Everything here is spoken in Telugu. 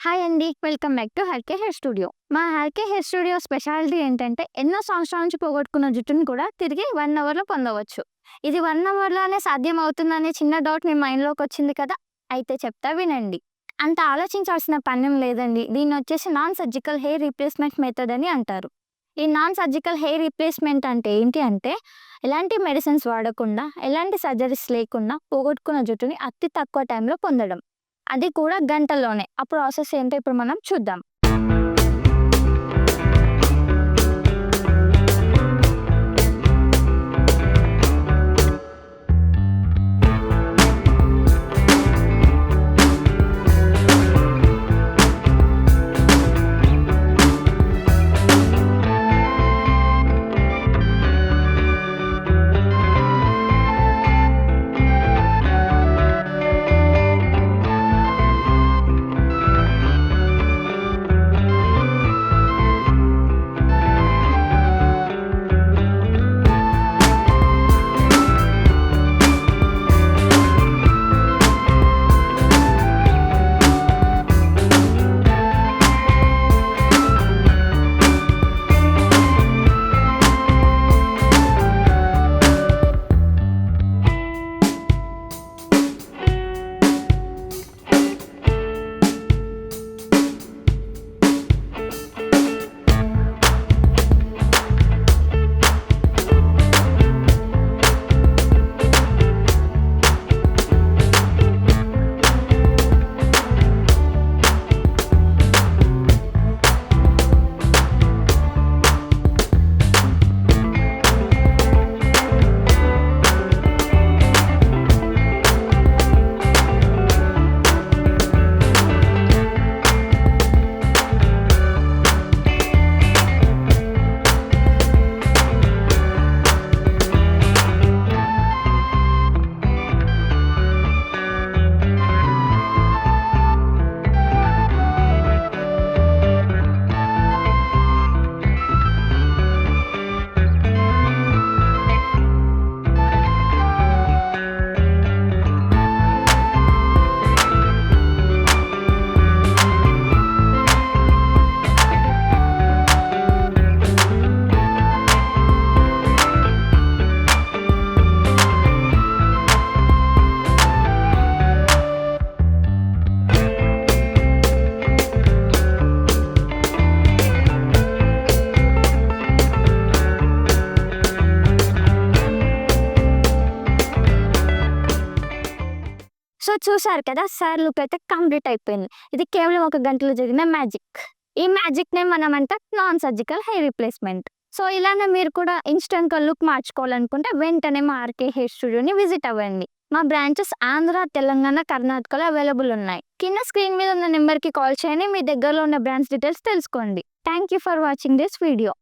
హాయ్ అండి. Welcome back to Herke hair studio. మా హెర్కే హెయిర్ స్టూడియో స్పెషాలిటీ ఏంటంటే ఎన్నో సంవత్సరాల నుంచి పోగొట్టుకున్న జుట్టుని కూడా తిరిగి 1 అవర్‌లో పొందవచ్చు. ఇది 1 అవర్‌లోనే సాధ్యం అవుతుందనే చిన్న డౌట్ మీ మైండ్‌లోకి వచ్చింది కదా! అయితే చెప్తా వినండి. అంత ఆలోచించాల్సిన పనేం లేదండి. దీన్నొచ్చేసి non surgical hair replacement method అని అంటారు. ఈ నాన్ సర్జికల్ హెయిర్ రీప్లేస్‌మెంట్ అంటే ఏంటి అంటే ఎలాంటి మెడిసిన్స్ వాడకుండా, ఎలాంటి సర్జరీస్ లేకుండా పోగొట్టుకున్న జుట్టుని అతి తక్కువ టైంలో పొందడం. అది కూడా గంటల్లోనే. ఆ ప్రాసెస్ ఏంటో ఇప్పుడు మనం చూద్దాం. సో చూసారు కదా! సార్ లుక్ అయితే కంప్లీట్ అయిపోయింది. ఇది కేవలం ఒక గంటలో జరిగిన మ్యాజిక్. ఈ మ్యాజిక్‌నే మనమంటాం non surgical hair replacement. So ఇలానే మీరు కూడా ఇన్‌స్టంట్‌గా లుక్ మార్చుకోవాలనుకుంటే వెంటనే మా ఆర్‌కే హెయిర్ స్టూడియోని విజిట్ అవ్వండి. మా బ్రాంచెస్ ఆంధ్ర, తెలంగాణ, కర్ణాటకలో అవైలబుల్ ఉన్నాయి. కింద స్క్రీన్ మీద ఉన్న నెంబర్‌కి కాల్ చేయండి. మీ దగ్గరలో ఉన్న బ్రాంచ్ డీటెయిల్స్ తెలుసుకోండి. Thank you for watching this video.